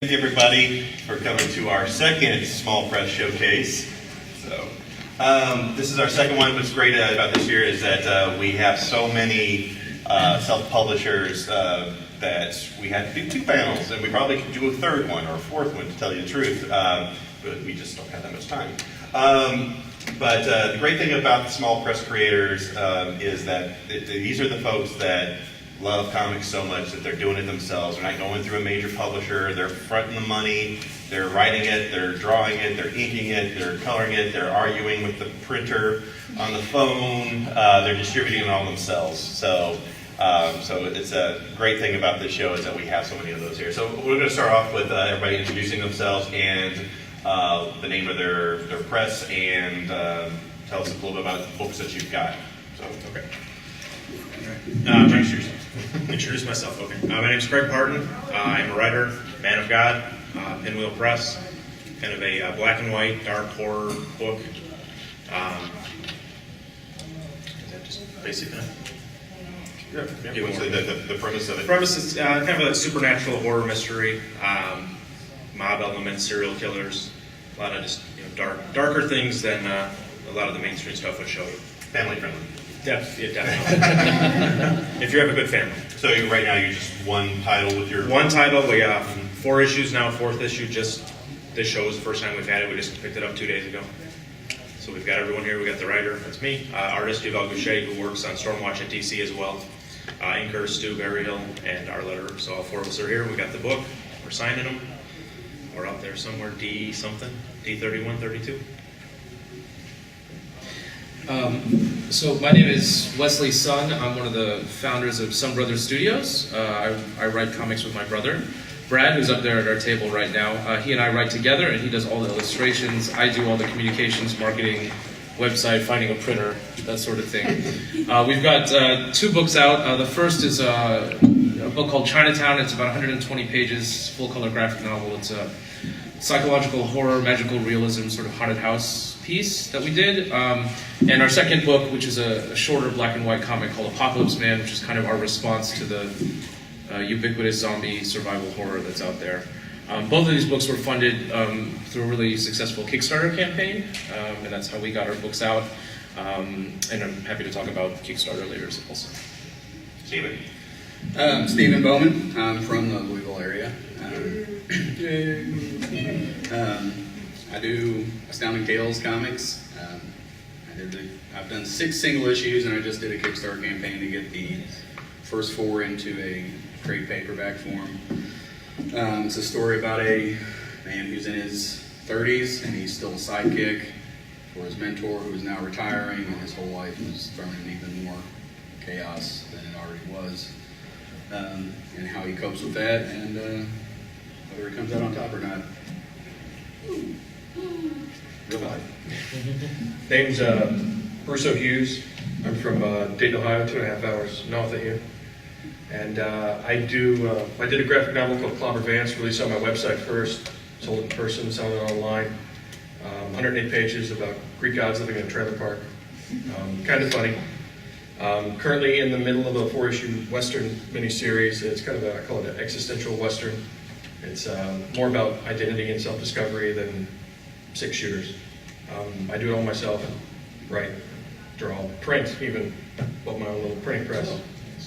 Thank you everybody for coming to our second Small Press Showcase. This is our second one. What's great about this year is that we have so many self-publishers that we had to do two panels, and we probably could do a third one or a fourth one, to tell you the truth, but we just don't have that much time. But the great thing about the small press creators is that these are the folks that love comics so much that they're doing it themselves. They're not going through a major publisher. They're fronting the money. They're writing it. They're drawing it. They're inking it. They're coloring it. They're arguing with the printer on the phone. They're distributing it all themselves. So it's a great thing about this show is that we have so many of those here. So we're going to start off with everybody introducing themselves and the name of their press, and tell us a little bit about the books that you've got. So, okay. Introduce myself, okay. My name is Craig Partin. I'm a writer, man of God, Pinweel Press, kind of a black and white, dark horror book. Is that just basic enough? Yeah. What's the premise of it? The premise is kind of a supernatural horror mystery, mob elements, serial killers, a lot of just darker things than a lot of the mainstream stuff would show you. Family friendly. Definitely. If you have a good family. So right now you're just one title with your... One title, we got 4 issues now, 4th issue. Just this show is the first time we've had it. We just picked it up 2 days ago. So we've got everyone here. We got the writer, that's me, artist Yvel Goucher, who works on Stormwatch at DC as well, inker Stu Berryhill, and our letterer. So all 4 of us are here. We got the book. We're signing them. We're out there somewhere, D something, D31, 32. So my name is Wesley Sun. I'm one of the founders of Sun Brothers Studios. I write comics with my brother, Brad, who's up there at our table right now. He and I write together, and he does all the illustrations. I do all the communications, marketing, website, finding a printer, that sort of thing. We've got 2 books out. The first is a book called Chinatown. It's about 120 pages, full-color graphic novel. It's a psychological horror, magical realism, sort of haunted house piece that we did. And our second book, which is a shorter black and white comic called Apocalypse Man, which is kind of our response to the ubiquitous zombie survival horror that's out there. Both of these books were funded through a really successful Kickstarter campaign, and that's how we got our books out. And I'm happy to talk about Kickstarter later also. Steven. Stephen Bowman. I'm from the Louisville area. I do Astounding Tales comics. I've done 6 single issues, and I just did a Kickstarter campaign to get the first 4 into a trade paperback form. It's a story about a man who's in his 30s, and he's still a sidekick for his mentor, who is now retiring, and his whole life is thrown in even more chaos than it already was. And how he copes with that, and whether he comes out on top or not. Real life. Name's Bruce Hughes. I'm from Dayton, Ohio, 2.5 hours north of here. And I did a graphic novel called Clobber Vance, released on my website first, sold in person, selling it online. 108 pages about Greek gods living in a trailer park. Kind of funny. Currently in the middle of a 4-issue Western miniseries. It's kind of I call it an existential Western. It's more about identity and self-discovery than 6 shooters. I do it all myself, write, draw, print, even built my own little printing press.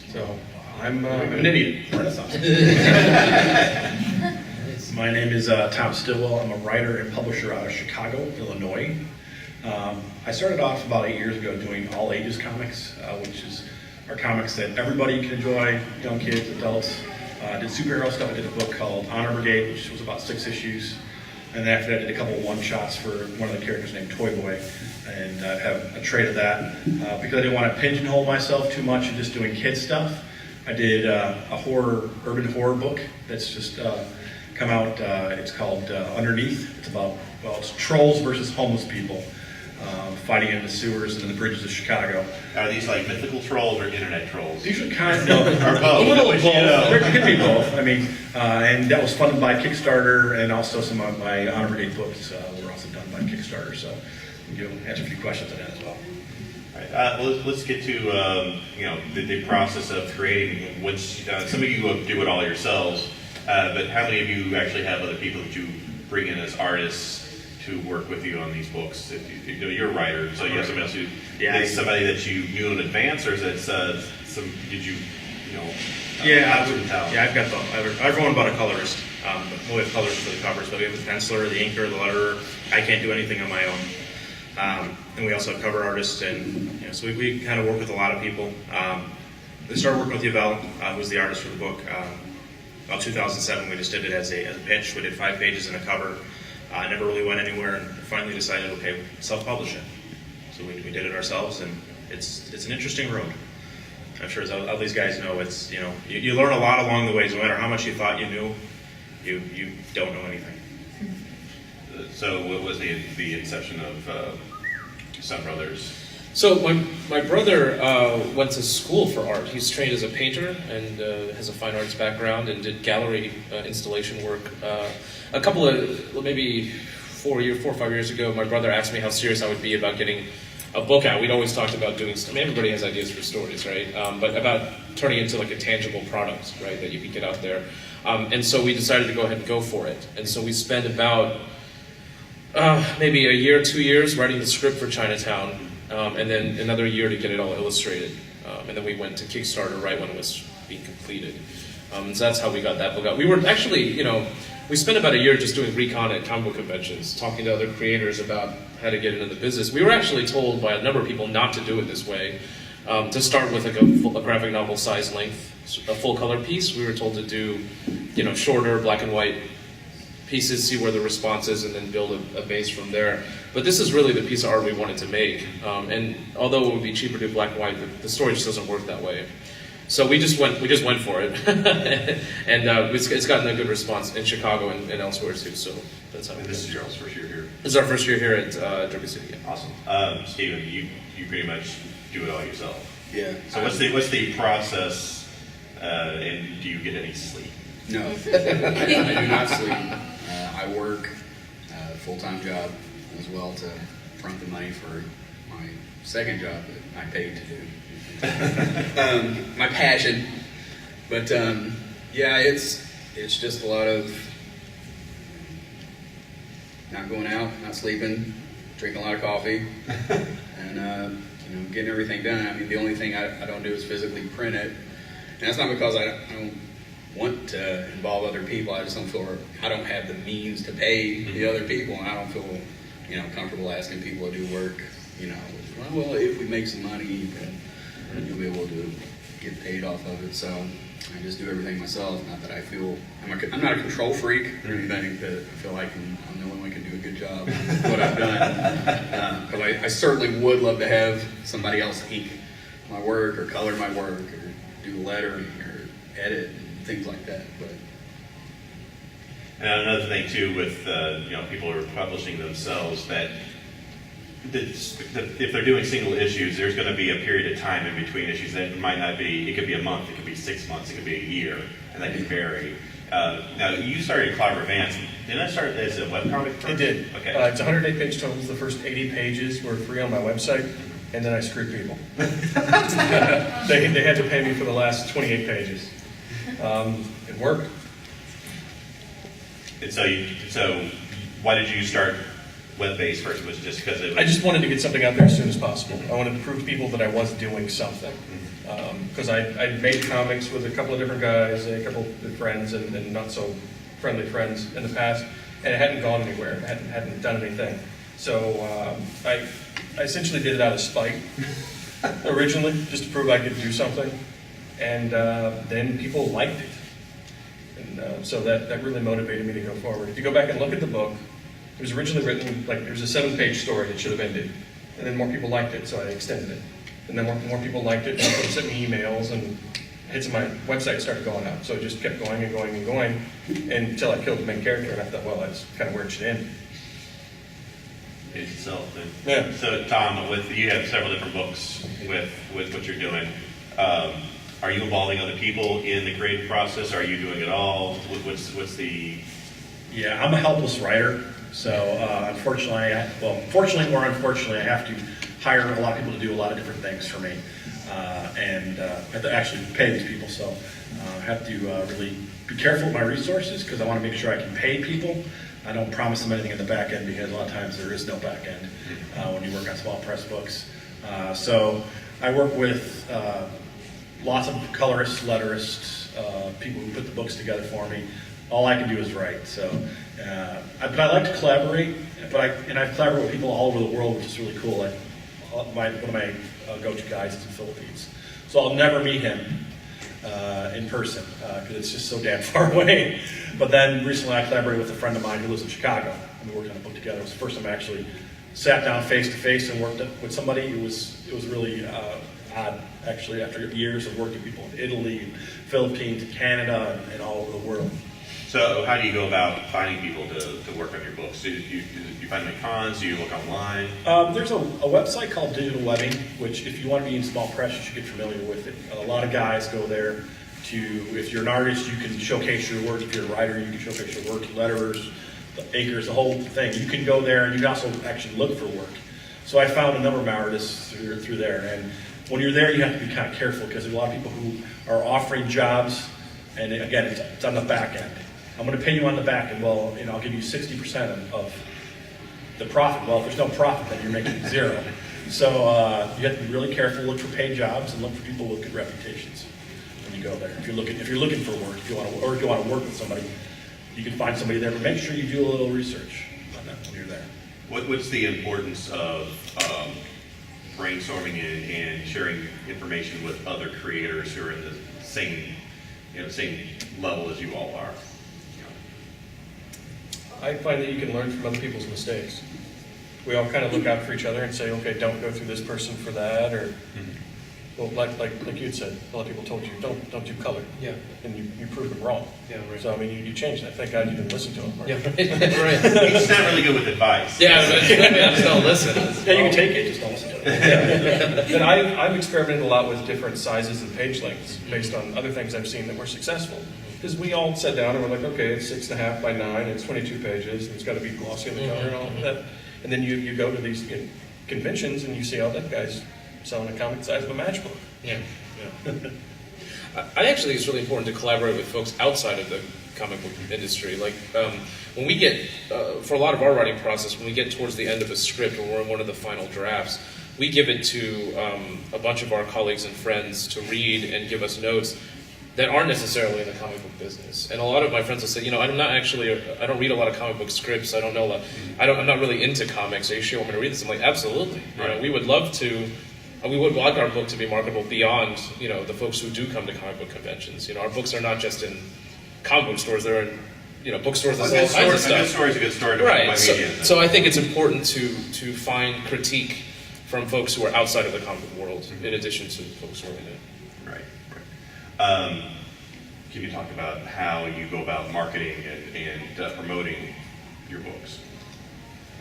So I'm an idiot. My name is Tom Stillwell. I'm a writer and publisher out of Chicago, Illinois. I started off about 8 years ago doing all ages comics, which are comics that everybody can enjoy, young kids, adults. I did superhero stuff. I did a book called Honor Brigade, which was about 6 issues. And then after that, I did a couple of one-shots for one of the characters named Toy Boy. And I have a trade of that. Because I didn't want to pigeonhole myself too much in just doing kid stuff, I did a urban horror book that's just come out. It's called Underneath. It's about, it's trolls versus homeless people fighting in the sewers and in the bridges of Chicago. Are these like mythical trolls or internet trolls? These are kind of Or both. a little Which, both. you know. There could be both. I mean, and that was funded by Kickstarter, and also some of my Honor Brigade books were also done by Kickstarter. So you can answer a few questions on that as well. All right, let's get to the process of creating. Which some of you do it all yourselves. But how many of you actually have other people that you bring in as artists to work with you on these books? If you know, you're a writer, so you have somebody else who, is somebody that you knew in advance, or is it did you know? I've got everyone but a colorist. We have colors for the covers, but we have the penciler, the inker, the letterer. I can't do anything on my own. And we also have cover artists, and so we kind of work with a lot of people. We started working with Yvel, who was the artist for the book. About 2007, we just did it as a pitch. We did 5 pages and a cover. Never really went anywhere, and finally decided, okay, self-publish it. So we did it ourselves, and it's an interesting road. I'm sure as all these guys know, it's you learn a lot along the way. No matter how much you thought you knew, you don't know anything. So what was the inception of Sun Brothers? So my brother went to school for art. He's trained as a painter and has a fine arts background and did gallery installation work. A couple of, maybe 4 or 5 years ago, my brother asked me how serious I would be about getting a book out. We'd always talked about doing, everybody has ideas for stories, right? But about turning it into like a tangible product, right, that you could get out there. And so we decided to go ahead and go for it. And so we spent about maybe a year, 2 years writing the script for Chinatown. And then another year to get it all illustrated. And then we went to Kickstarter right when it was being completed. So that's how we got that book out. We were actually, we spent about a year just doing recon at comic book conventions, talking to other creators about how to get into the business. We were actually told by a number of people not to do it this way, to start with like a graphic novel size length, a full color piece. We were told to do, shorter black and white pieces, see where the response is, and then build a base from there. But this is really the piece of art we wanted to make. And although it would be cheaper to do black and white, the story just doesn't work that way. So we just went for it, and it's gotten a good response in Chicago and elsewhere too. So that's how. And this is your first year here. This is our first year here at Derby City. Yeah. Awesome, Stephen. You pretty much do it all yourself. Yeah. So what's the process? And do you get any sleep? No, I do not sleep. I work a full-time job as well to front the money for my second job that I paid to do. My passion. But yeah, it's just a lot of not going out, not sleeping, drinking a lot of coffee, and getting everything done. I mean, the only thing I don't do is physically print it, and that's not because I don't want to involve other people. I just don't feel I don't have the means to pay the other people, and I don't feel comfortable asking people to do work. Well, if we make some money, you'll be able to get paid off of it. So I just do everything myself. Not that I feel I'm not a control freak or anything. That I feel like I'm the only one who can do a good job with what I've done. But I certainly would love to have somebody else ink my work or color my work or do lettering or edit and things like that. But and another thing too, with people who are publishing themselves, that if they're doing single issues, there's going to be a period of time in between issues. That it might not be. It could be a month. It could be 6 months. It could be a year, and that can vary. Now you started Clobber Vance. Didn't that start as a webcomic first? It did. Okay. It's 108 page totals. The first 80 pages were free on my website, and then I screwed people. They had to pay me for the last 28 pages. It worked. And so why did you start web-based first? Was it just because it was... I just wanted to get something out there as soon as possible. I wanted to prove to people that I was doing something. Because I'd made comics with a couple of different guys, a couple of friends, and not so friendly friends in the past, and it hadn't gone anywhere. I hadn't done anything. So I essentially did it out of spite originally, just to prove I could do something. And then people liked it. And so that really motivated me to go forward. If you go back and look at the book, it was originally written, like, there was a 7-page story that should have ended. And then more people liked it, so I extended it. And then more people liked it, and people sent me emails, and hits on my website started going up. So it just kept going and going and going until I killed the main character, and I thought, well, that's kind of where it should end. It's itself. Then. Yeah. So Tom, you have several different books with what you're doing. Are you involving other people in the creative process? Are you doing it all? What's the... Yeah, I'm a helpless writer, so fortunately or unfortunately, I have to hire a lot of people to do a lot of different things for me, and I have to actually pay these people, so I have to really be careful with my resources because I want to make sure I can pay people. I don't promise them anything in the back end because a lot of times there is no back end when you work on small press books. So I work with lots of colorists, letterists, people who put the books together for me. All I can do is write. So, but I like to collaborate. And I've collaborated with people all over the world, which is really cool. Like one of my go-to guys is in the Philippines, so I'll never meet him in person because it's just so damn far away. But then recently I collaborated with a friend of mine who lives in Chicago, and we worked on a book together. It was the first time I actually sat down face to face and worked with somebody. It was really odd, actually, after years of working with people in Italy, Philippines, Canada, and all over the world. So how do you go about finding people to work on your books? Do you find them at cons? Do you look online? There's a website called Digital Webbing, which if you want to be in small press, you should get familiar with it. A lot of guys go there if you're an artist, you can showcase your work. If you're a writer, you can showcase your work. Letterers, the acres, the whole thing. You can go there and you can also actually look for work. So I found a number of my artists through there. And when you're there, you have to be kind of careful because there's a lot of people who are offering jobs. And again, it's on the back end. I'm going to pay you on the back end. Well, I'll give you 60% of the profit. Well, if there's no profit, then you're making zero. So you have to be really careful. Look for paid jobs and look for people with good reputations when you go there. If you're looking for work, if you want to work with somebody, you can find somebody there. But make sure you do a little research on that when you're there. What's the importance of brainstorming and sharing information with other creators who are in the same level as you all are? I find that you can learn from other people's mistakes. We all kind of look out for each other and say, okay, don't go through this person for that, or, well, like you had said, a lot of people told you, don't do color. Yeah. And you proved them wrong. Yeah, right. So, I mean, you changed that. Thank God you didn't listen to them. Right? Yeah, right. He's not really good with advice. Yeah, but just don't listen. Yeah, you can take it, just don't listen to it. And I've experimented a lot with different sizes and page lengths based on other things I've seen that were successful. Because we all sat down and we're like, okay, it's 6.5 by 9, it's 22 pages, and it's got to be glossy on the cover and all of that. And then you go to these conventions and you see, oh, that guy's selling a comic the size of a matchbook. Yeah. I actually think it's really important to collaborate with folks outside of the comic book industry. Like when we get, for a lot of our writing process, when we get towards the end of a script or we're in one of the final drafts, we give it to a bunch of our colleagues and friends to read and give us notes that aren't necessarily in the comic book business. And a lot of my friends will say, I don't read a lot of comic book scripts. I'm not really into comics. Are you sure you want me to read this? I'm like, absolutely. We would love to. We would like our book to be marketable beyond, the folks who do come to comic book conventions. Our books are not just in comic book stores; they're in, bookstores that sell all kinds of stuff. A good story is a good story to right. media. So I think it's important to find critique from folks who are outside of the comic book world, in addition to folks who are in it. Can you talk about how you go about marketing and promoting your books?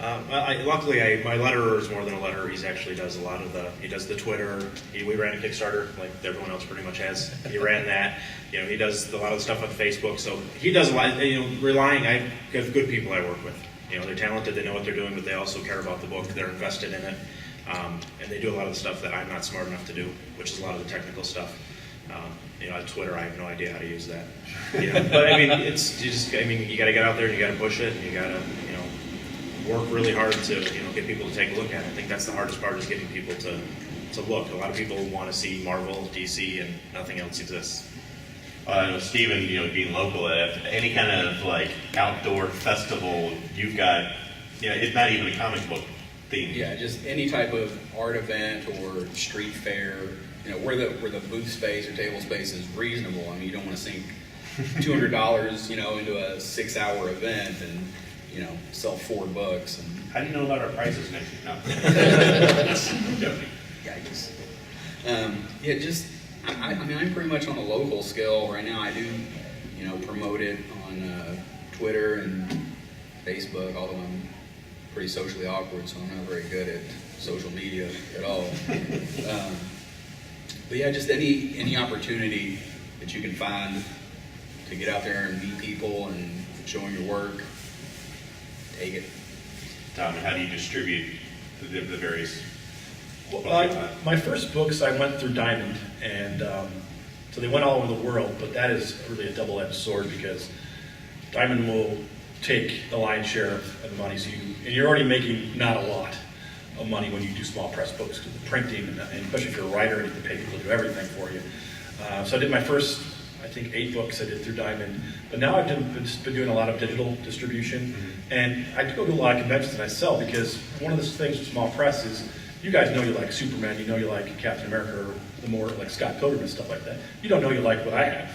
Luckily, my letterer is more than a letterer. He actually does a lot of he does the Twitter. We ran a Kickstarter like everyone else pretty much has. He ran that. He does a lot of the stuff on Facebook. So he does a lot. I have good people I work with. They're talented. They know what they're doing, but they also care about the book. They're invested in it, and they do a lot of the stuff that I'm not smart enough to do, which is a lot of the technical stuff. On Twitter, I have no idea how to use that. But I mean, you got to get out there and you got to push it, and you got to, work really hard to, get people to take a look at it. I think that's the hardest part is getting people to look. A lot of people want to see Marvel, DC, and nothing else exists. I know Steven, being local, at any kind of like outdoor festival, you've got, it's not even a comic book theme. Yeah, just any type of art event or street fair. Where the booth space or table space is reasonable. I mean, you don't want to sink $200, into a 6-hour event and, sell 4 books. And How do you know about our prices next year? No. Yikes. I'm pretty much on a local scale right now. I do, promote it on Twitter and Facebook, although I'm pretty socially awkward, so I'm not very good at social media at all. But yeah, just any opportunity that you can find to get out there and meet people and show them your work, take it. Tom, how do you distribute the various? My first books, I went through Diamond, and So they went all over the world, but that is really a double-edged sword because Diamond will take the lion's share of the money. And you're already making not a lot of money when you do small press books, because the printing, and especially if you're a writer, you have to pay people to do everything for you. So I did my first, I think, 8 books I did through Diamond. But now I've been doing a lot of digital distribution. And I go to a lot of conventions and I sell, because one of the things with small press is, you guys know you like Superman, you know you like Captain America, or the more like Scott Pilgrim and stuff like that. You don't know you like what I have.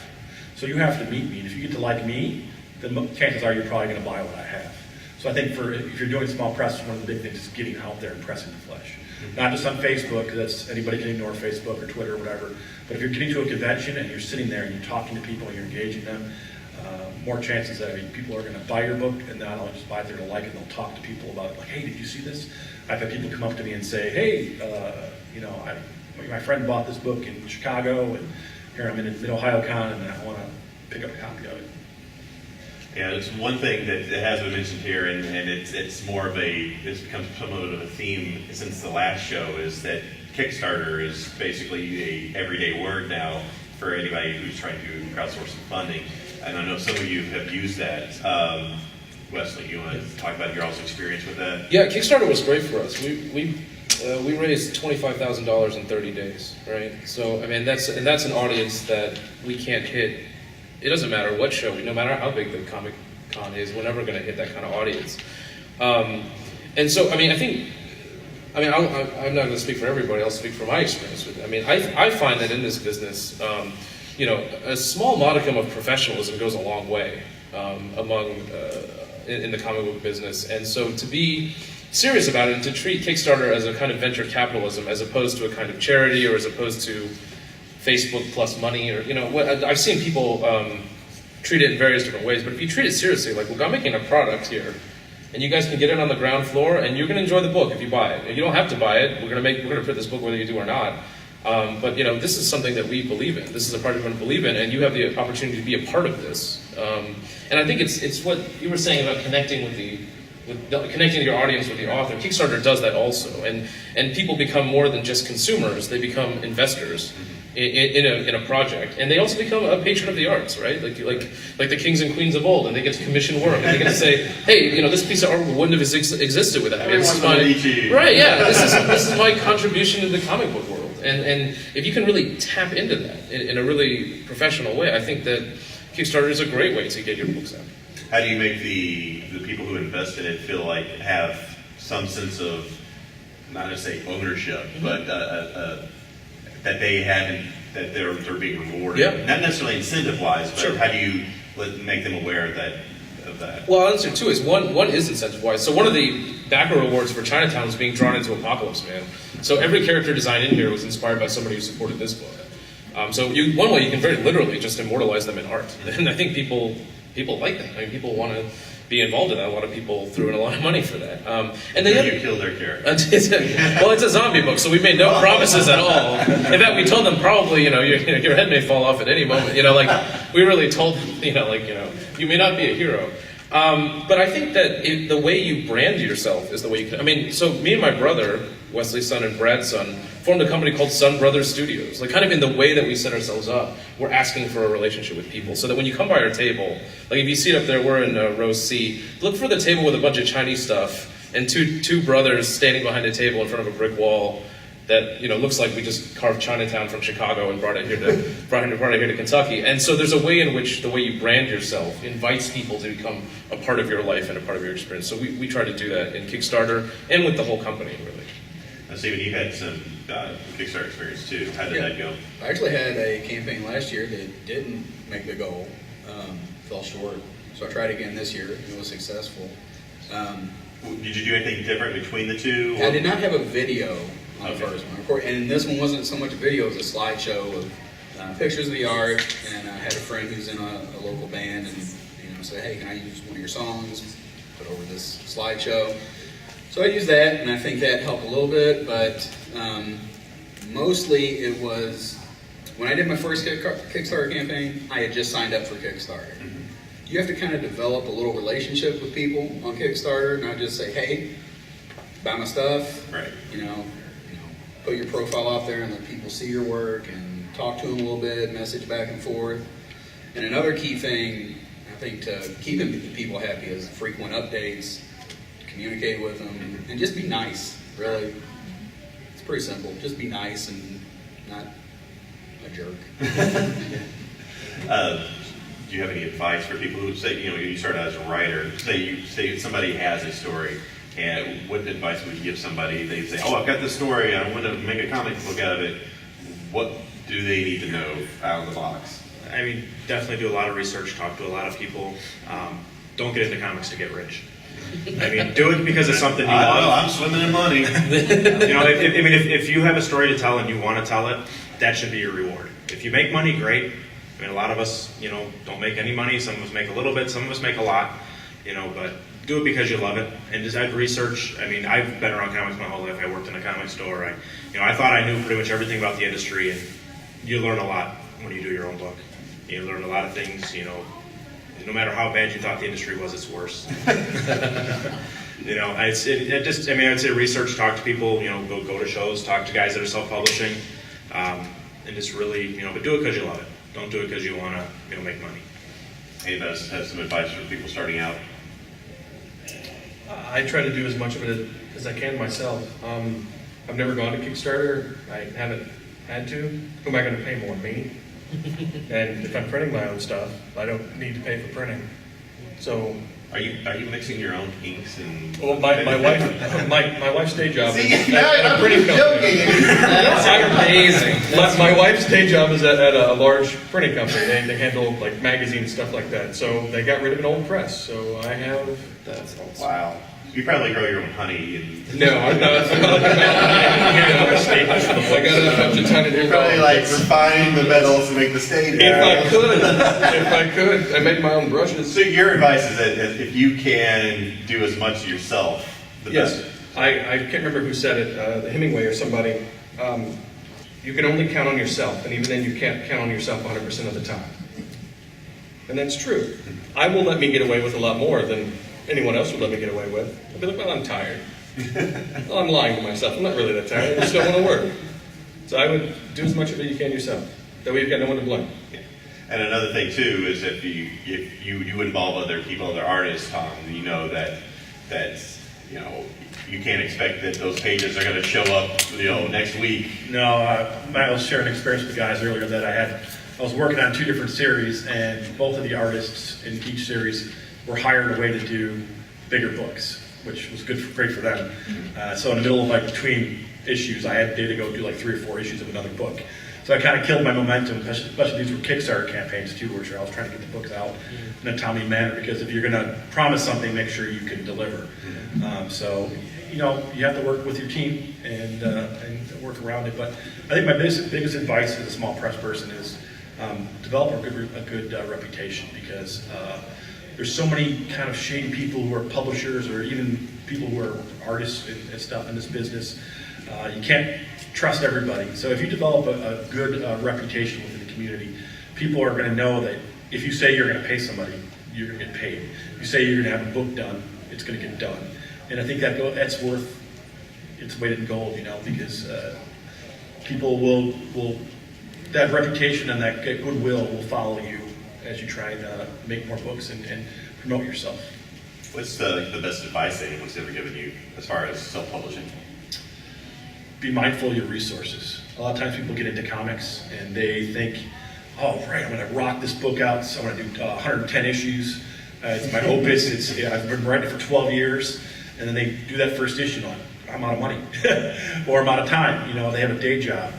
So you have to meet me. And if you get to like me, then chances are you're probably going to buy what I have. So I think if you're doing small press, one of the big things is getting out there and pressing the flesh. Not just on Facebook, because anybody can ignore Facebook or Twitter or whatever, but if you're getting to a convention and you're sitting there and you're talking to people and you're engaging them, more chances that people are going to buy your book, and not only just buy it, they're going to like it, and they'll talk to people about it, like, hey, did you see this? I've had people come up to me and say, hey, my friend bought this book in Chicago, and here I'm in Mid-Ohio Con, and I want to pick up a copy of it. Yeah, there's one thing that has been mentioned here, and it's more of it's become somewhat of a theme since the last show, is that Kickstarter is basically a everyday word now for anybody who's trying to crowdsource some funding. And I know some of you have used that. Wesley, you want to talk about your also experience with that? Yeah, Kickstarter was great for us. We raised $25,000 in 30 days, right? So I mean that's an audience that we can't hit. It doesn't matter what show, no matter how big the Comic Con is, we're never going to hit that kind of audience. And so I mean I'm not going to speak for everybody. I'll speak from my experience with it. I mean I find that in this business, a small modicum of professionalism goes a long way in the comic book business. And so to be serious about it and to treat Kickstarter as a kind of venture capitalism as opposed to a kind of charity, or as opposed to Facebook plus money, or I've seen people treat it in various different ways. But if you treat it seriously, like, look, I'm making a product here, and you guys can get it on the ground floor, and you're going to enjoy the book if you buy it. You don't have to buy it. We're going to print this book whether you do or not. But this is something that we believe in. This is a project we're going to believe in, and you have the opportunity to be a part of this. And I think it's what you were saying about connecting connecting your audience with the author. Kickstarter does that also, and people become more than just consumers; they become investors in a project, and they also become a patron of the arts, right? Like the kings and queens of old, and they get to commission work, and they get to say, hey, this piece of art wouldn't have existed without it. This is this is my contribution to the comic book world. And if you can really tap into that in a really professional way, I think that Kickstarter is a great way to get your books out. How do you make the people who invest in it feel like have some sense of, not to say ownership, but that they haven't, that they're being rewarded? Yeah. Not necessarily incentive-wise, but Sure. how do you make them aware of that? Well, I'll answer two ways. One is incentive-wise. So one of the backer awards for Chinatown was being drawn into Apocalypse Man. So every character design in here was inspired by somebody who supported this book. So one way you can very literally just immortalize them in art. And I think people like that. I mean, people want to be involved in that. A lot of people threw in a lot of money for that. And then you killed their character. Well, it's a zombie book, so we made no promises at all. In fact, we told them probably, your head may fall off at any moment. We really told them, you may not be a hero. But I think that the way you brand yourself is the way you can. I mean, so me and my brother, Wesley Sun and Brad Sun, formed a company called Sun Brothers Studios. Like, kind of in the way that we set ourselves up, we're asking for a relationship with people. So that when you come by our table, like if you see it up there, we're in row C, look for the table with a bunch of Chinese stuff and two brothers standing behind a table in front of a brick wall that looks like we just carved Chinatown from Chicago and brought it here to Kentucky. And so there's a way in which the way you brand yourself invites people to become a part of your life and a part of your experience. So we try to do that in Kickstarter and with the whole company, really. Now, Stephen, you had some Kickstarter experience too. How did that go? I actually had a campaign last year that didn't make the goal, fell short. So I tried again this year, and it was successful. Did you do anything different between the two? I did not have a video on Okay. the first one. Of course, and this one wasn't so much a video, it was a slideshow of pictures of the art, and I had a friend who's in a local band, and said, hey, can I use one of your songs, put over this slideshow. So I used that, and I think that helped a little bit, but mostly it was, when I did my first Kickstarter campaign, I had just signed up for Kickstarter. Mm-hmm. You have to kind of develop a little relationship with people on Kickstarter, not just say, hey, buy my stuff, right? Put your profile out there and let people see your work and talk to them a little bit, message back and forth. And another key thing, I think, to keeping people happy is frequent updates, communicate with them, and just be nice, really. It's pretty simple. Just be nice and not a jerk. Do you have any advice for people who say, you start out as a writer, say somebody has a story, and what advice would you give somebody? They say, I've got this story, I want to make a comic book out of it. What do they need to know out of the box? I mean, definitely do a lot of research, talk to a lot of people. Don't get into comics to get rich. I mean, do it because it's something you I love. know, I'm swimming in money. If you have a story to tell and you want to tell it, that should be your reward. If you make money, great. I mean, a lot of us, don't make any money. Some of us make a little bit. Some of us make a lot. But do it because you love it. And just have research. I mean, I've been around comics my whole life. I worked in a comic store. I thought I knew pretty much everything about the industry, and you learn a lot when you do your own book. You learn a lot of things. No matter how bad you thought the industry was, it's worse. I'd say research, talk to people, go to shows, talk to guys that are self-publishing, and just really, but do it because you love it. Don't do it because you want to, make money. Anybody else have some advice for people starting out? I try to do as much of it as I can myself. I've never gone to Kickstarter. I haven't had to. Who am I going to pay more? Me? And if I'm printing my own stuff, I don't need to pay for printing. So, Are you mixing your own inks and? well, my wife, my wife's day job See, is now at a I'm printing company. That's amazing. My wife's day job is at a large printing company. They handle like magazines and stuff like that. So they got rid of an old press. So I have. Wow. You probably grow your own honey and. No, I'm not. I got a bunch of tiny. You're probably like refining the metals to make the stain. If I could, I make my own brushes. So your advice is that if you can do as much yourself, the Yes, best. I can't remember who said it, Hemingway or somebody. You can only count on yourself, and even then you can't count on yourself 100% of the time. And that's true. I will let me get away with a lot more than anyone else would let me get away with. I'll be like, well, I'm tired. Well, I'm lying to myself. I'm not really that tired. I just don't want to work. So I would do as much of it you can yourself. That way you've got no one to blame. Yeah. And another thing too is if you involve other people, other artists, Tom, you know that you can't expect that those pages are going to show up next week. No, I was sharing an experience with the guys earlier that I was working on 2 different series, and both of the artists in each series were hired away to do bigger books, which was great for them. So in the middle of between issues, I had to go do like 3 or 4 issues of another book. So I kind of killed my momentum, especially these were Kickstarter campaigns too, where I was trying to get the books out in a timely manner, because if you're going to promise something, make sure you can deliver. So you have to work with your team and work around it. But I think my biggest advice as a small press person is develop a good reputation, because there's so many kind of shady people who are publishers, or even people who are artists and stuff in this business. You can't trust everybody. So if you develop a good reputation within the community, people are going to know that if you say you're going to pay somebody, you're going to get paid. If you say you're going to have a book done, it's going to get done. And I think that's worth its weight in gold, because people will that reputation and that goodwill will follow you as you try to make more books and promote yourself. What's the best advice that anyone's ever given you as far as self-publishing? Be mindful of your resources. A lot of times people get into comics and they think, oh, right, I'm going to rock this book out, so I'm going to do 110 issues. It's my opus. I've been writing it for 12 years. And then they do that first issue, and I'm out of money, or I'm out of time. They have a day job.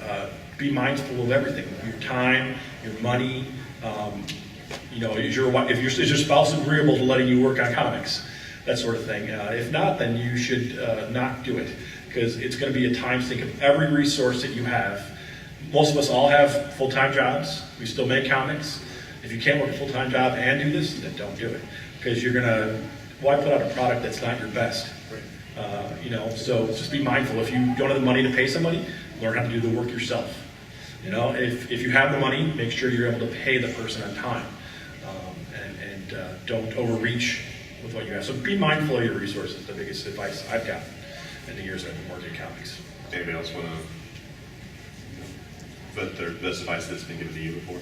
Be mindful of everything: your time, your money. Is your spouse agreeable to letting you work on comics? That sort of thing. If not, then you should not do it, because it's going to be a time sink of every resource that you have. Most of us all have full-time jobs. We still make comics. If you can't work a full-time job and do this, then don't do it, because you're going to. Why put out a product that's not your best? So just be mindful. If you don't have the money to pay somebody, learn how to do the work yourself. If you have the money, make sure you're able to pay the person on time, and don't overreach with what you have. So be mindful of your resources. The biggest advice I've gotten in the years I've been working in comics. Anybody else want to? but the best advice that's been given to you before?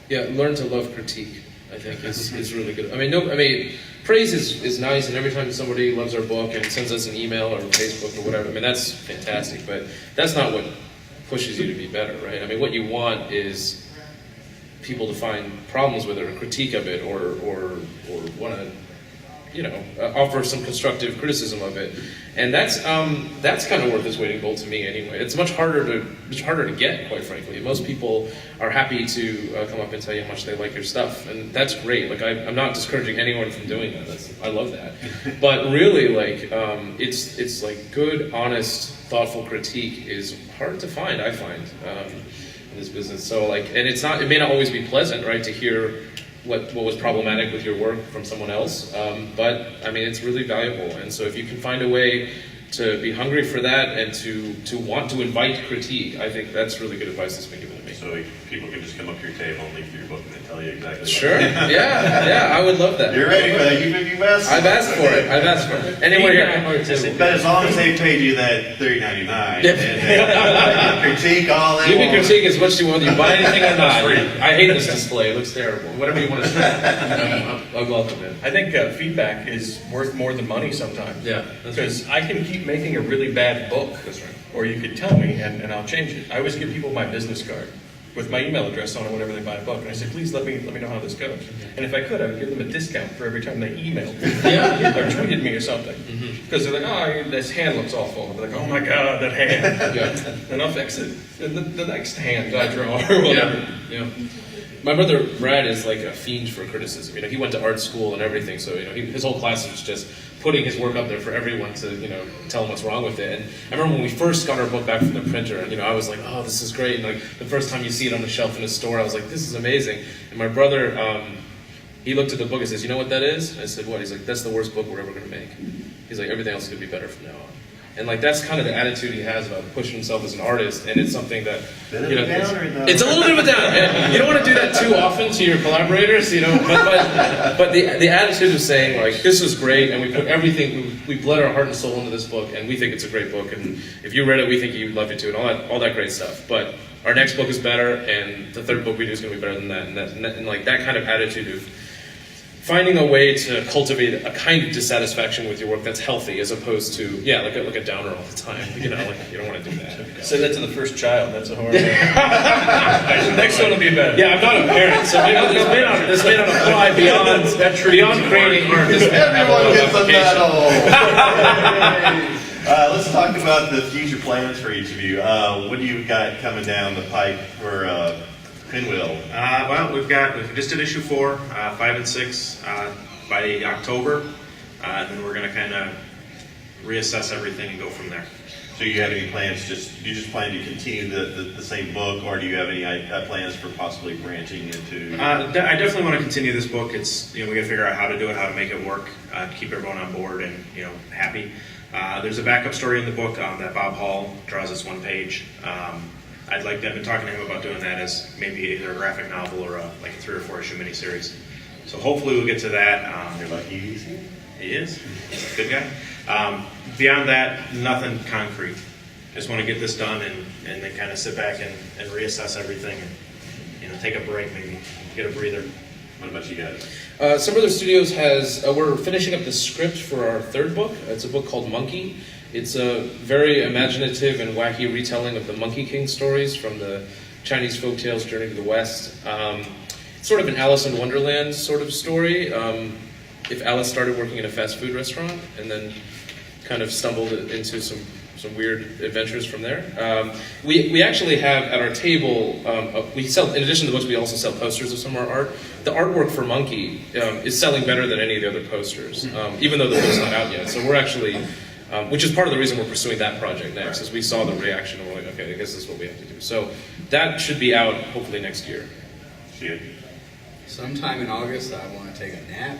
Yeah, learn to love critique. I think is really good. I mean, praise is nice, and every time somebody loves our book and sends us an email or Facebook or whatever, I mean, that's fantastic. But that's not what pushes you to be better, right? I mean, what you want is people to find problems with it or critique of it or want to, offer some constructive criticism of it, and that's kind of worth its weight in gold to me anyway. It's much harder to get, quite frankly. Most people are happy to come up and tell you how much they like your stuff, and that's great. Like I'm not discouraging anyone from doing that. I love that, but really, like it's like good, honest, thoughtful critique is hard to find. I find in this business. So and it may not always be pleasant, right, to hear what was problematic with your work from someone else, but I mean it's really valuable, and so if you can find a way to be hungry for that and to want to invite critique, I think that's really good advice that's been given to me. So people can just come up to your table and leave through your book and they tell you exactly what Sure, yeah, I would love that. You're ready for that. You've asked. I've asked for it. Anyone here? But as long as they paid you that $3.99, and they critique all they You can want. critique as much as you want. You buy anything or not. I hate this display. It looks terrible. Whatever you want to say, I'll welcome it. I think feedback is worth more than money sometimes. Yeah, that's Because I can keep making a really bad book. That's right. Or you could tell me and I'll change it. I always give people my business card with my email address on it whenever they buy a book. And I say, please let me know how this goes. And if I could, I would give them a discount for every time they emailed me Yeah. or tweeted me or something. Because they're like, oh, this hand looks awful. I'm like, oh my God, that hand. Yeah. Then I'll fix it. And the next hand I draw or whatever. Yeah. My brother Brad is like a fiend for criticism. He went to art school and everything, so his whole class was just putting his work up there for everyone to tell him what's wrong with it. And I remember when we first got our book back from the printer, and I was like, oh, this is great. And like the first time you see it on the shelf in a store, I was like, this is amazing. And my brother, he looked at the book and says, you know what that is? I said, what? He's like, that's the worst book we're ever going to make. He's like, everything else is going to be better from now on. And like that's kind of the attitude he has about pushing himself as an artist, and it's something that Bit of a downer, though. it's a little bit of a downer. And you don't want to do that too often to your collaborators, But the attitude of saying like this is great, and we put everything, we bled our heart and soul into this book, and we think it's a great book, and if you read it, we think you'd love it too, and all that great stuff. But our next book is better, and the third book we do is going to be better than that, and like that kind of attitude of finding a way to cultivate a kind of dissatisfaction with your work that's healthy, as opposed to like a downer all the time. You don't want to do that. Say that to the first child. That's a horrible. Next one will be better. Yeah, I'm not a parent, so this may not apply beyond creating art. Everyone gets a medal. Let's talk about the future plans for each of you. What do you got coming down the pipe for Pinweel? Well, we just did issue 4, 5 and 6 by October, and then we're going to kind of reassess everything and go from there. So you have any plans? You just plan to continue the same book, or do you have any plans for possibly branching into? I definitely want to continue this book. It's we got to figure out how to do it, how to make it work, keep everyone on board and happy. There's a backup story in the book that Bob Hall draws us one page. I've been talking to him about doing that as maybe either a graphic novel or a 3 or 4 issue miniseries. So hopefully we'll get to that. You're lucky he's here. He is. He's a good guy. Beyond that, nothing concrete. Just want to get this done and then kind of sit back and reassess everything and take a break, maybe get a breather. What about you guys? Some Brother Studios we're finishing up the script for our 3rd book. It's a book called Monkey. It's a very imaginative and wacky retelling of the Monkey King stories from the Chinese folktales Journey to the West. It's sort of an Alice in Wonderland sort of story. If Alice started working in a fast food restaurant and then kind of stumbled into some weird adventures from there. We actually have at our table, we sell, in addition to the books, we also sell posters of some of our art. The artwork for Monkey is selling better than any of the other posters, even though the book's not out yet. So we're actually, which is part of the reason we're pursuing that project next, is we saw the reaction and we're like, okay, I guess this is what we have to do. So that should be out hopefully next year. Shit. Sometime in August, I want to take a nap.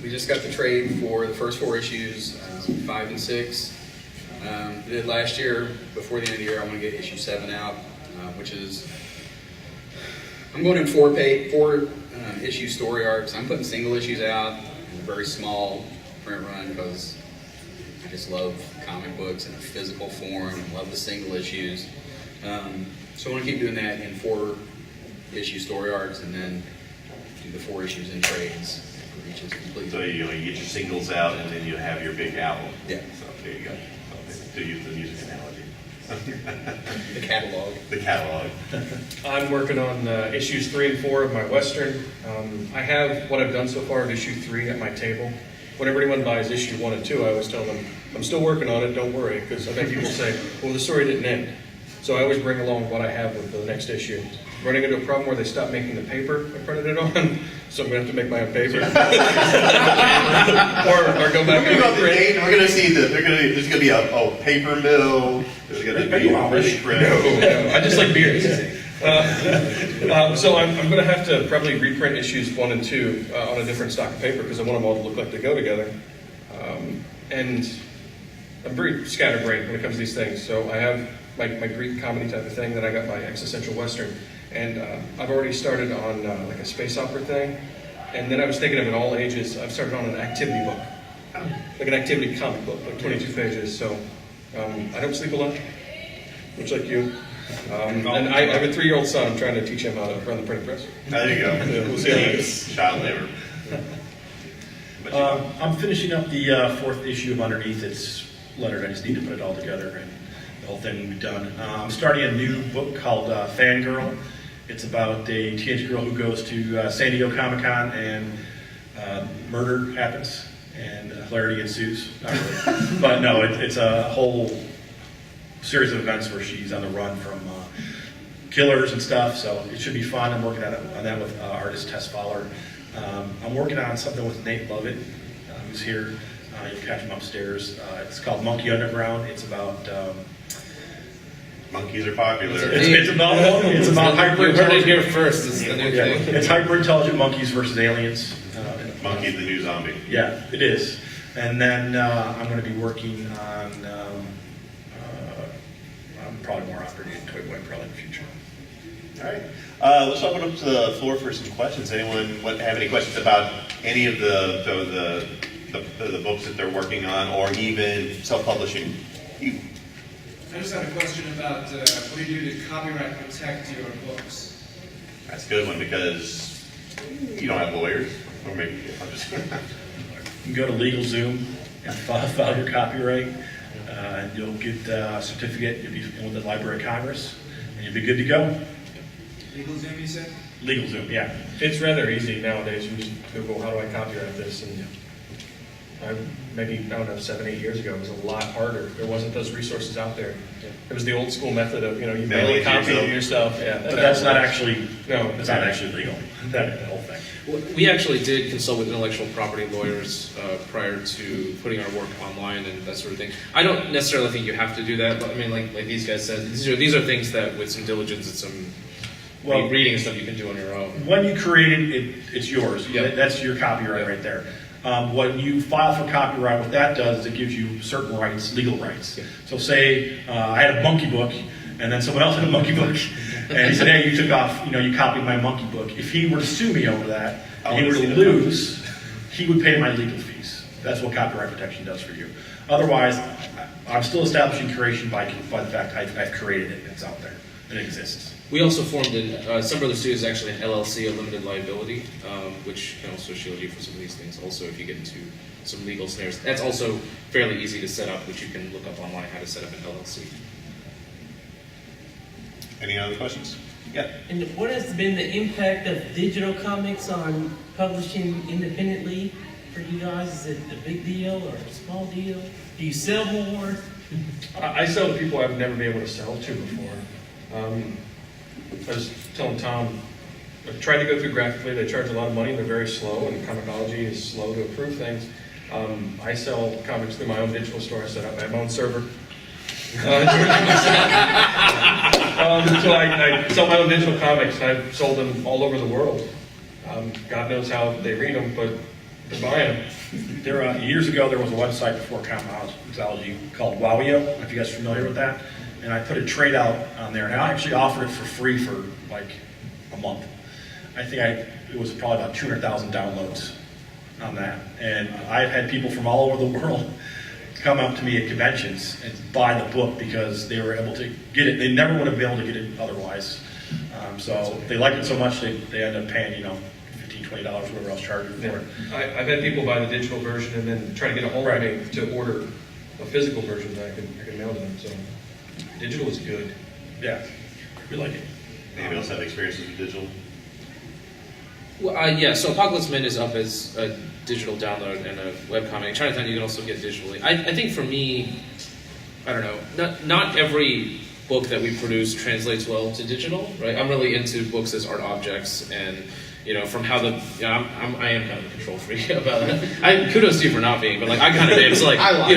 We just got the trade for the first 4 issues, 5 and 6. Did last year, before the end of the year, I want to get issue 7 out, which is, I'm going in 4 issue story arcs. I'm putting single issues out in a very small print run because just love comic books in a physical form and love the single issues. So I want to keep doing that in 4-issue story arcs and then do the 4 issues in trades for each is complete. So you get your singles out, and then you have your big album. Yeah. So there you go. To use the music analogy. The catalog. The catalog. I'm working on issues 3 and 4 of my Western. I have what I've done so far of issue 3 at my table. Whenever anyone buys issue 1 and 2, I always tell them, I'm still working on it, don't worry, because I think people say, well, the story didn't end. So I always bring along what I have with the next issue. Running into a problem where they stopped making the paper I printed it on, so I'm going to have to make my own paper. or go back and print. We're going to see that there's going to be a paper mill. There's going to be a press. No, I just like beers. So I'm going to have to probably reprint issues 1 and 2 on a different stock of paper because I want them all to look like they go together. And I'm very scatterbrained when it comes to these things. So I have my Greek comedy type of thing, then I got my existential Western. And I've already started on like a space opera thing. And then I was thinking of in all ages, I've started on an activity book. Like an activity comic book, like 22 pages. So I don't sleep a lot, much like you. And I have a 3-year-old son. I'm trying to teach him how to run the printing press. There you go. Yeah, we'll see how it goes. Child labor. I'm finishing up the 4th issue of Underneath. It's lettered. I just need to put it all together, and the whole thing will be done. I'm starting a new book called Fangirl. It's about a teenage girl who goes to San Diego Comic-Con, and murder happens, and hilarity ensues. Not really. But no, it's a whole series of events where she's on the run from killers and stuff, so it should be fun. I'm working on that with artist Tess Fowler. I'm working on something with Nate Lovett, who's here. You'll catch him upstairs. It's called Monkey Underground. It's about Monkeys are popular. it's about hyper You heard it here intelligent. first. This is the new thing. It's hyper intelligent monkeys versus aliens. Monkey the new zombie. Yeah, it is. And then I'm going to be working on probably more opportunity in Toy Boy probably in the future. All right. Let's open up to the floor for some questions. Anyone have any questions about any of the books that they're working on, or even self-publishing? I just had a question about what do you do to copyright protect your books? That's a good one because you don't have lawyers. Or maybe I'm just. You can go to LegalZoom and file your copyright, and you'll get a certificate. You'll be with the Library of Congress, and you'll be good to go. LegalZoom, you said? LegalZoom, yeah. It's rather easy nowadays. You just Google, how do I copyright this? And maybe, I don't know, 7, 8 years ago, it was a lot harder. There wasn't those resources out there. It was the old school method of, you mail a copy to yourself. Yeah, But that's not actually, No. it's not actually legal, that whole thing. We actually did consult with intellectual property lawyers prior to putting our work online and that sort of thing. I don't necessarily think you have to do that, but I mean, like these guys said, these are things that with some diligence and some reading and stuff you can do on your own. When you create it, it's yours. Yep. That's your copyright right there. When you file for copyright, what that does is it gives you certain rights, legal rights. Yeah. So say I had a monkey book, and then someone else had a monkey book, and he said, hey, you took off, you copied my monkey book. If he were to sue me over that, and he were to lose, he would pay my legal fees. That's what copyright protection does for you. Otherwise, I'm still establishing creation by the fact I've created it. It's out there. It exists. We also formed Sun Brothers Studios is actually an LLC, a limited liability, which can also shield you for some of these things. Also, if you get into some legal snares, that's also fairly easy to set up, which you can look up online how to set up an LLC. Any other questions? Yeah. And what has been the impact of digital comics on publishing independently for you guys? Is it a big deal or a small deal? Do you sell more? I sell to people I've never been able to sell to before. I was telling Tom, I've tried to go through graphically. They charge a lot of money. They're very slow, and comicology is slow to approve things. I sell comics through my own digital store. I set up my own server. So I sell my own digital comics, and I've sold them all over the world. God knows how they read them, but they're buying them. Years ago, there was a website before comicology called Wowio, if you guys are familiar with that. And I put a trade out on there, and I actually offered it for free for like a month. I think it was probably about 200,000 downloads on that. And I've had people from all over the world come up to me at conventions and buy the book because they were able to get it. They never would have been able to get it otherwise. So they liked it so much they end up paying, $15, $20, whatever else charging for it. I've had people buy the digital version and then try to get a hold of me to order a physical version that I can mail to them. So digital is good. Yeah, we like it. Anybody else have experiences with digital? Well, yeah, so Apocalypse Mint is up as a digital download and a webcomic. Chinatown you can also get digitally. I think for me, I don't know, not every book that we produce translates well to digital, right? I'm really into books as art objects, and from how I am kind of a control freak about it. Kudos to you for not being, but like I kind of am. It's like I like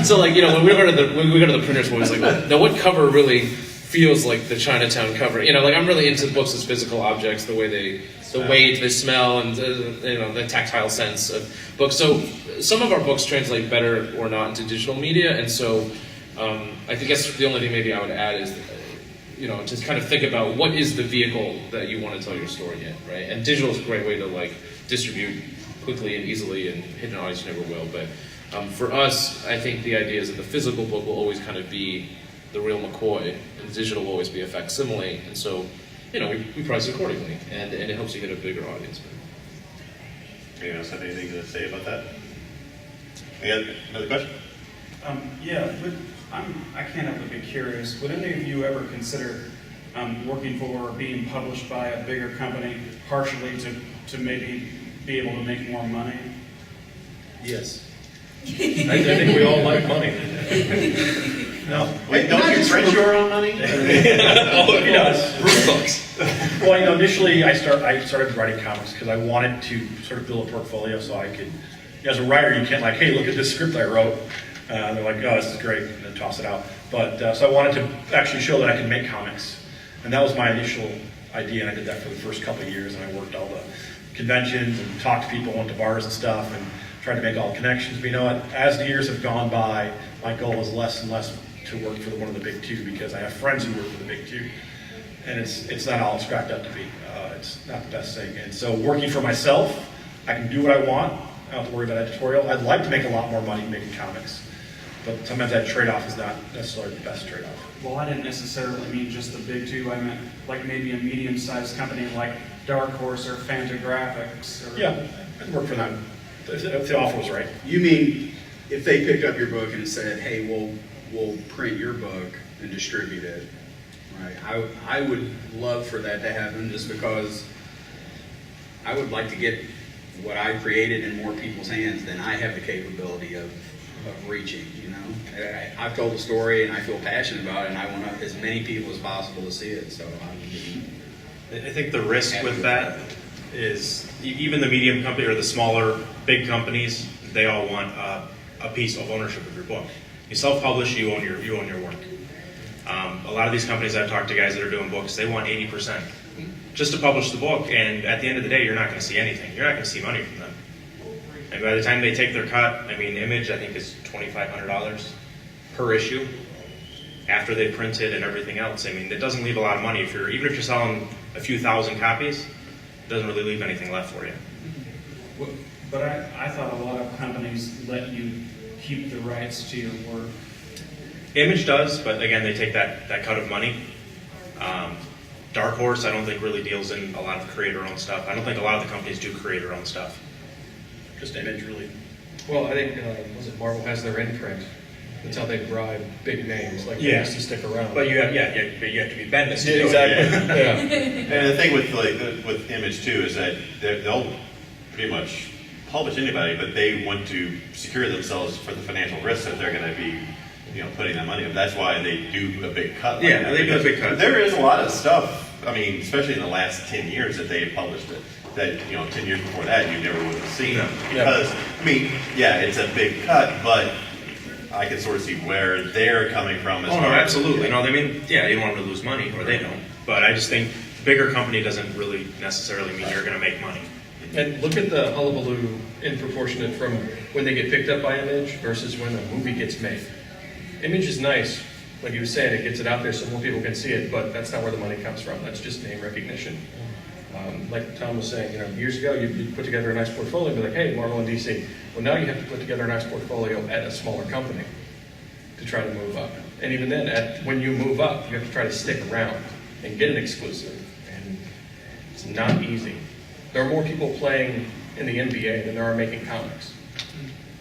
so like when we go to the printers, we're always like, now what cover really feels like the Chinatown cover? Like I'm really into books as physical objects, the weight, the smell, and the tactile sense of books. So some of our books translate better or not into digital media, and so I guess the only thing maybe I would add is, to kind of think about what is the vehicle that you want to tell your story in, right? And digital is a great way to like distribute quickly and easily and hit an audience you never will. But for us, I think the idea is that the physical book will always kind of be the real McCoy, and digital will always be a facsimile. And so, we price accordingly, and it helps you hit a bigger audience. Anyone else have anything to say about that? Another question? I can't help but be curious. Would any of you ever consider working for or being published by a bigger company partially to maybe be able to make more money? Yes. I think we all like money. No. Wait, don't you print your own money? Oh, he does. Bruce books. Well, initially I started writing comics because I wanted to sort of build a portfolio so I could, as a writer, you can't like, hey, look at this script I wrote. They're like, oh, this is great, and then toss it out. But so I wanted to actually show that I could make comics. And that was my initial idea, and I did that for the first couple of years, and I worked all the conventions and talked to people, went to bars and stuff, and tried to make all the connections. But as the years have gone by, my goal is less and less to work for one of the big two, because I have friends who work for the big two, and it's not all it's cracked up to be. It's not the best thing. And so working for myself, I can do what I want. I don't have to worry about editorial. I'd like to make a lot more money making comics, but sometimes that trade-off is not necessarily the best trade-off. Well, I didn't necessarily mean just the big two. I meant like maybe a medium-sized company like Dark Horse or Fantagraphics. Or... Yeah, I'd work for them if the offer was right. You mean if they picked up your book and said, hey, we'll print your book and distribute it, right? I would love for that to happen, just because I would like to get what I created in more people's hands than I have the capability of reaching, I've told the story and I feel passionate about it, and I want as many people as possible to see it, so I think the risk with that is even the medium company or the smaller, big companies, they all want a piece of ownership of your book. You self-publish, you own your work. A lot of these companies I've talked to, guys that are doing books, they want 80% just to publish the book, and at the end of the day, you're not going to see anything. You're not going to see money from them. And by the time they take their cut, Image, I think, is $2,500 per issue after they print it and everything else. It doesn't leave a lot of money. Even if you're selling a few thousand copies, it doesn't really leave anything left for you. But I thought a lot of companies let you keep the rights to your work. Image does, but again, they take that cut of money. Dark Horse, I don't think really deals in a lot of creator-owned stuff. I don't think a lot of the companies do creator-owned stuff. Just Image, really. Well, I think, Marvel has their imprint. That's how they bribe big names like Hughes to stick around. But you have to be Bendis to do exactly. it. Yeah. And the thing with Image too is that they'll pretty much publish anybody, but they want to secure themselves for the financial risk that they're going to be, putting that money in. That's why they do a big cut. Yeah, they do a big cut. There is a lot of stuff. Especially in the last 10 years that they have published it. That 10 years before that you never would have seen. No. Because it's a big cut, but I can sort of see where they're coming from. Oh, no, absolutely. No, you don't want them to lose money, or they don't. But I just think bigger company doesn't really necessarily mean you're going to make money. And look at the hullabaloo in proportionate from when they get picked up by Image versus when a movie gets made. Image is nice. Like you were saying, it gets it out there so more people can see it, but that's not where the money comes from. That's just name recognition. Like Tom was saying, years ago, you'd put together a nice portfolio and be like, hey, Marvel and DC. Well, now you have to put together a nice portfolio at a smaller company to try to move up. And even then, when you move up, you have to try to stick around and get an exclusive. And it's not easy. There are more people playing in the NBA than there are making comics.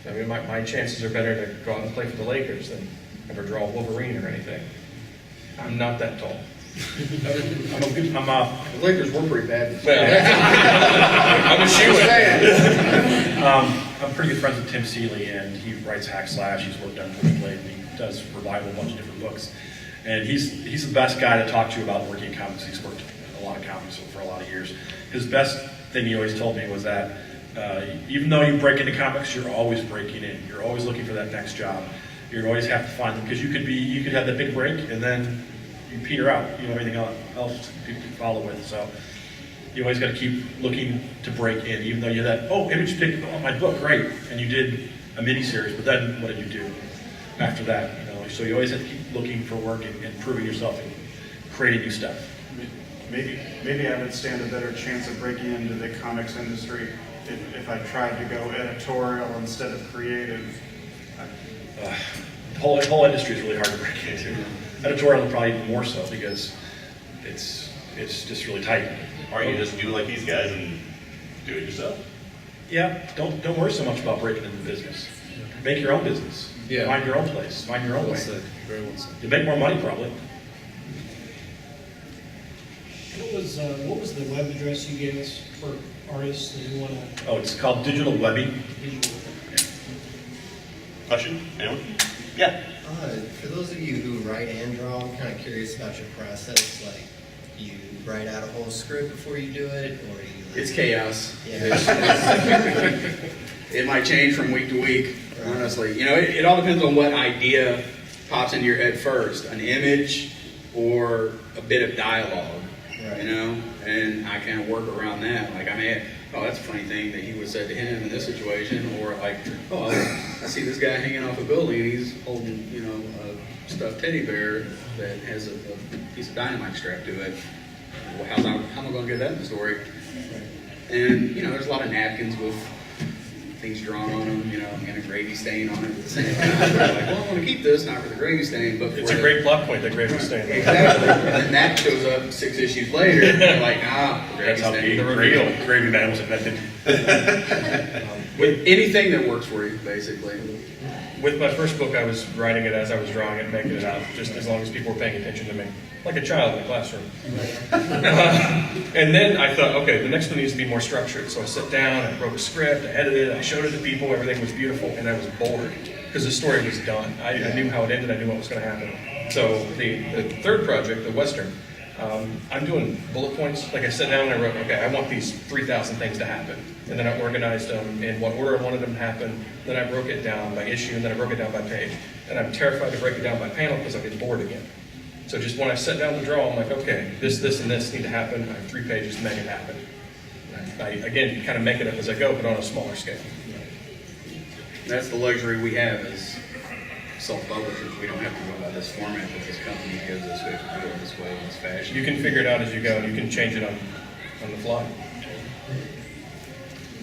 I mean, my chances are better to go out and play for the Lakers than ever draw a Wolverine or anything. I'm not that tall. The Lakers were pretty bad. I'm a shoe fan. I'm pretty good friends with Tim Seeley, and he writes Hack Slash. He's worked on Blade, and he does Revival, a bunch of different books. And he's the best guy to talk to about working in comics. He's worked a lot of comics for a lot of years. His best thing he always told me was that even though you break into comics, you're always breaking in. You're always looking for that next job. You always have to find them, because you could have that big break and then you peter out. You have everything else to follow with. So you always got to keep looking to break in, even though you're that, Image picked up my book, great, and you did a mini-series, but then what did you do after that? So you always have to keep looking for work and improving yourself and creating new stuff. Maybe I would stand a better chance of breaking into the comics industry if I tried to go editorial instead of creative. The whole industry is really hard to break into. Editorial probably even more so, because it's just really tight. Or you just do like these guys and do it yourself. Yeah, don't worry so much about breaking into the business. Make your own business. Yeah. Find your own place. Find your own Well way. said. Very well said. You make more money probably. What was the web address you gave us for artists that you want to Oh, it's called Digital Webbing. visual? Question? Anyone? Yeah. For those of you who write and draw, I'm kind of curious about your process. Like, you write out a whole script before you do it, or you? It's chaos. Yeah. It might change from week to week, honestly. It all depends on what idea pops into your head first, an image or a bit of dialogue, Right. and I kind of work around that. Like, that's a funny thing that he would have said to him in this situation, or like, I see this guy hanging off a building and he's holding, a stuffed teddy bear that has a piece of dynamite strapped to it. Well, how am I going to get that in the story? And, there's a lot of napkins with things drawn on them, and a gravy stain on it at the same time. They're like, I want to keep this, not for the gravy stain, but for It's a great plot point, that gravy stain. Exactly. And then that shows up 6 issues later, and they're like, the gravy That's how stain. the gravy man was invented. With anything that works for you, basically. With my first book, I was writing it as I was drawing it, making it out, just as long as people were paying attention to me, like a child in a classroom. And then I thought, okay, the next one needs to be more structured. So I sat down, I wrote a script, I edited it, I showed it to people, everything was beautiful, and I was bored because the story was done. I knew how it ended, I knew what was going to happen. So the third project, the Western, I'm doing bullet points. Like, I sat down and I wrote, okay, I want these 3,000 things to happen. And then I organized them in what order I wanted them to happen. Then I broke it down by issue, and then I broke it down by page. And I'm terrified to break it down by panel because I'll get bored again. So just when I sat down to draw, I'm like, okay, this, and this need to happen. I have 3 pages to make it happen. I, again, kind of make it up as I go, but on a smaller scale. That's the luxury we have as self-publishers. We don't have to go by this format that this company gives us. We have to do it this way, in this fashion. You can figure it out as you go, and you can change it on the fly.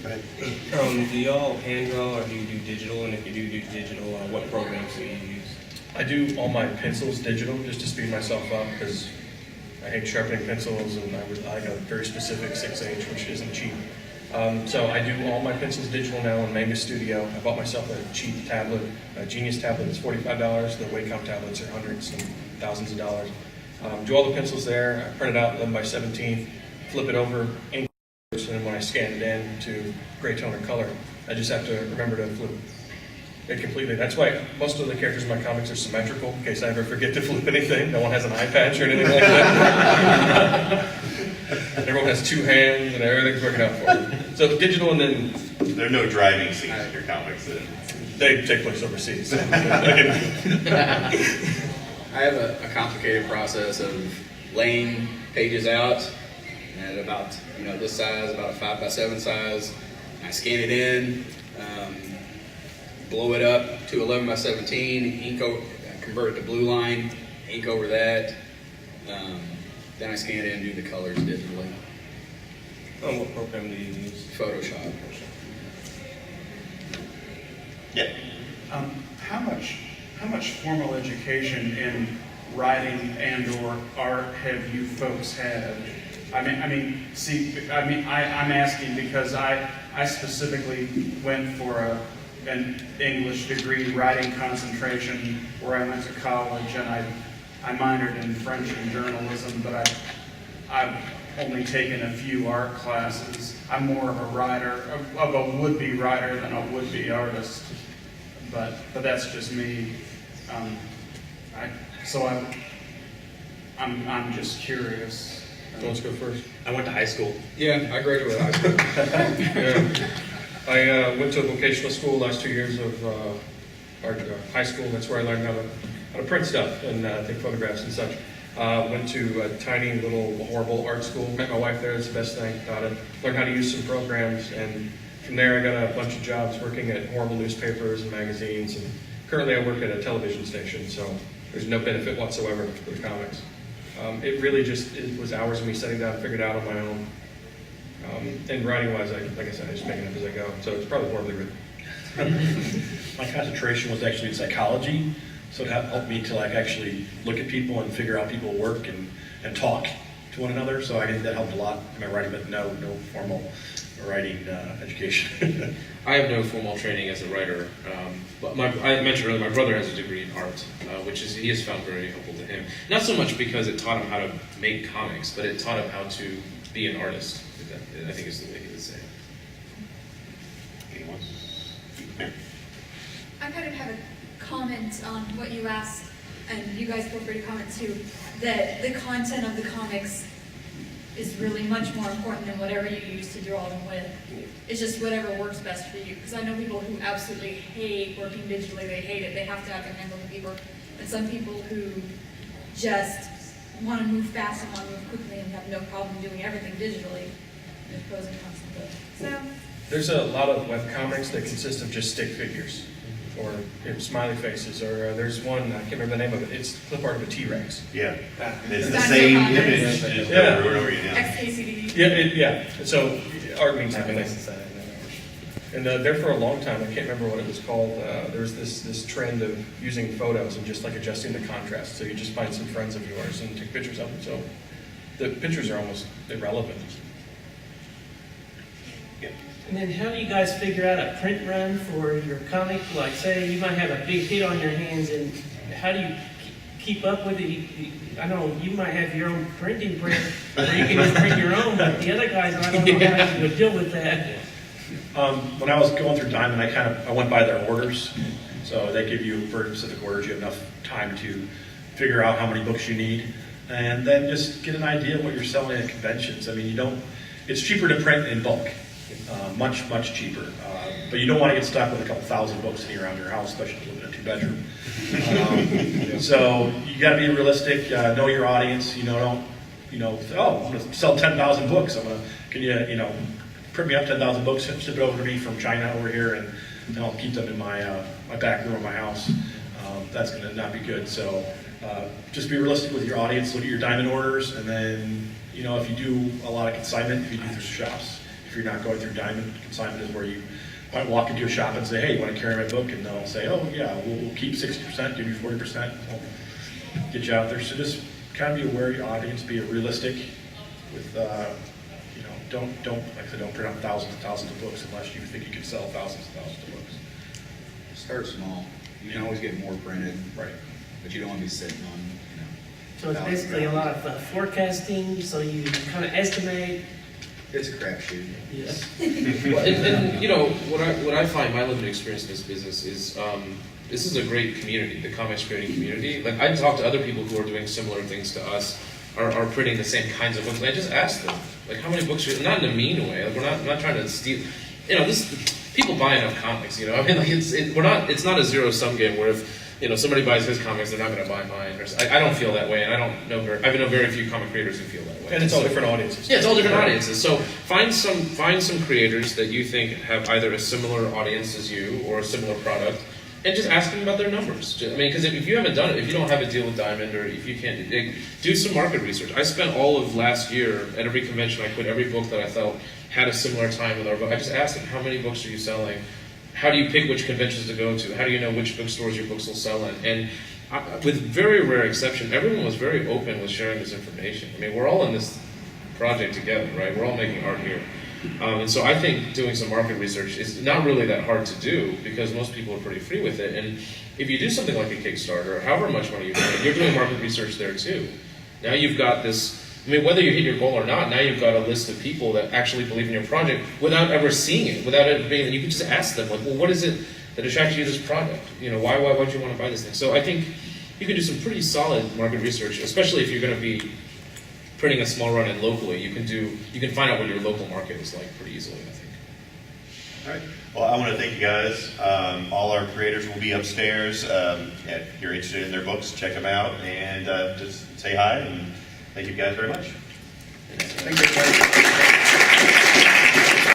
Do y'all hand draw or do you do digital? And if you do digital, what programs do you use? I do all my pencils digital just to speed myself up because I hate sharpening pencils, and I got a very specific 6H, which isn't cheap. So I do all my pencils digital now in Manga Studio. I bought myself a cheap tablet. A Genius tablet is $45. The Wacom tablets are hundreds and thousands of dollars. Do all the pencils there. I print it out 11x17, flip it over, ink, and then when I scan it in to gray tone or color, I just have to remember to flip it completely. That's why most of the characters in my comics are symmetrical, in case I ever forget to flip anything. No one has an eye patch or anything like that. Everyone has 2 hands and everything's working out for them. So digital, and then There are no driving scenes in your comics. they take place overseas. I have a complicated process of laying pages out at about this size, about a 5x7 size. I scan it in, blow it up to 11x17, convert it to blue line, ink over that. Then I scan it in and do the colors digitally. Oh, what program do you use? Photoshop. Yeah. How much formal education in writing and/or art have you folks had? I'm asking because I specifically went for an English degree, writing concentration, where I went to college, and I minored in French and journalism, but I've only taken a few art classes. I'm more of a writer, of a would-be writer than a would-be artist. But that's just me. I'm just curious. Who wants to go first? I went to high school. Yeah, I graduated high school. Yeah. I went to vocational school last 2 years of high school. That's where I learned how to print stuff and take photographs and such. Went to a tiny little horrible art school. Met my wife there. It's the best thing about it. Learned how to use some programs, and from there I got a bunch of jobs working at horrible newspapers and magazines. And currently I work at a television station, so there's no benefit whatsoever with comics. It really it was hours of me sitting down, figured it out on my own. And writing-wise, like I said, I just make it up as I go. So it's probably horribly written. My concentration was actually in psychology, so it helped me to actually look at people and figure out people work and talk to one another. So I think that helped a lot in my writing, but no formal writing education. I have no formal training as a writer, but I mentioned earlier my brother has a degree in art, which he has found very helpful to him. Not so much because it taught him how to make comics, but it taught him how to be an artist. I think is the way he would say it. Anyone? I kind of have a comment on what you asked, and you guys feel free to comment too, that the content of the comics is really much more important than whatever you use to draw them with. It's just whatever works best for you. Because I know people who absolutely hate working digitally, they hate it, they have to have their hands on the paper. And some people who just want to move fast and want to move quickly and have no problem doing everything digitally. There's pros and cons to both. So, There's a lot of webcomics that consist of just stick figures or smiley faces, or there's one, I can't remember the name of it, it's clip art of a T-Rex. Yeah. It's the That's same so image. fun. Just Yeah. over and over again. XKCD. Yeah. So art means everything. And there for a long time, I can't remember what it was called, there's this trend of using photos and just adjusting the contrast. So you just find some friends of yours and take pictures of them. So the pictures are almost irrelevant. And then how do you guys figure out a print run for your comic? Like, say you might have a big hit on your hands, and how do you keep up with it? I know you might have your own printing press, or you can just print your own, but the other guys, I don't know how you would deal with that. When I was going through Diamond, I went by their orders. So they give you very specific orders. You have enough time to figure out how many books you need, and then just get an idea of what you're selling at conventions. I mean, it's cheaper to print in bulk. Much cheaper. But you don't want to get stuck with a couple thousand books sitting around your house, especially if you live in a two-bedroom. So you got to be realistic, know your audience. Don't, say, I'm going to sell 10,000 books. Can you, print me up 10,000 books, ship it over to me from China over here, and I'll keep them in my back room of my house. That's going to not be good. So just be realistic with your audience. Look at your Diamond orders, and then, if you do a lot of consignment, if you do through shops. If you're not going through Diamond, consignment is where you might walk into a shop and say, hey, you want to carry my book? And they'll say, oh, yeah, we'll keep 60%, give you 40%, we'll get you out there. So just kind of be aware of your audience, be realistic with, don't, like I said, don't print out thousands and thousands of books unless you think you can sell thousands and thousands of books. Start small. You can always get more printed. Right. But you don't want to be sitting on, So it's basically a lot of forecasting, so you kind of estimate. It's a crapshoot. Yeah. And what I find my limited experience in this business is this is a great community, the comics creating community. Like, I talk to other people who are doing similar things to us, are printing the same kinds of books, and I just ask them, like, how many books? Not in a mean way. Like, I'm not trying to steal. People buy enough comics. I mean, like, it's not a zero-sum game where if somebody buys his comics, they're not going to buy mine. I don't feel that way, and I know very few comic creators who feel that way. And it's all different audiences. Yeah, it's all different audiences. So find some creators that you think have either a similar audience as you or a similar product, and just ask them about their numbers. I mean, because if you haven't done it, if you don't have a deal with Diamond, or if you can't, do some market research. I spent all of last year at every convention. I put every book that I felt had a similar time with our book. I just asked them, how many books are you selling? How do you pick which conventions to go to? How do you know which bookstores your books will sell in? And with very rare exception, everyone was very open with sharing this information. I mean, we're all in this project together, right? We're all making art here. And so I think doing some market research is not really that hard to do because most people are pretty free with it. And if you do something like a Kickstarter, however much money you're doing market research there too. Now you've got this, I mean, whether you hit your goal or not, now you've got a list of people that actually believe in your project without ever seeing it, without it being, you can just ask them, like, well, what is it that attracted you to this product? You know, why would you want to buy this thing? So I think you can do some pretty solid market research, especially if you're going to be printing a small run in locally. You can find out what your local market is like pretty easily, I think. All right. Well, I want to thank you guys. All our creators will be upstairs. If you're interested in their books, check them out and just say hi. And thank you guys very much. Thank you.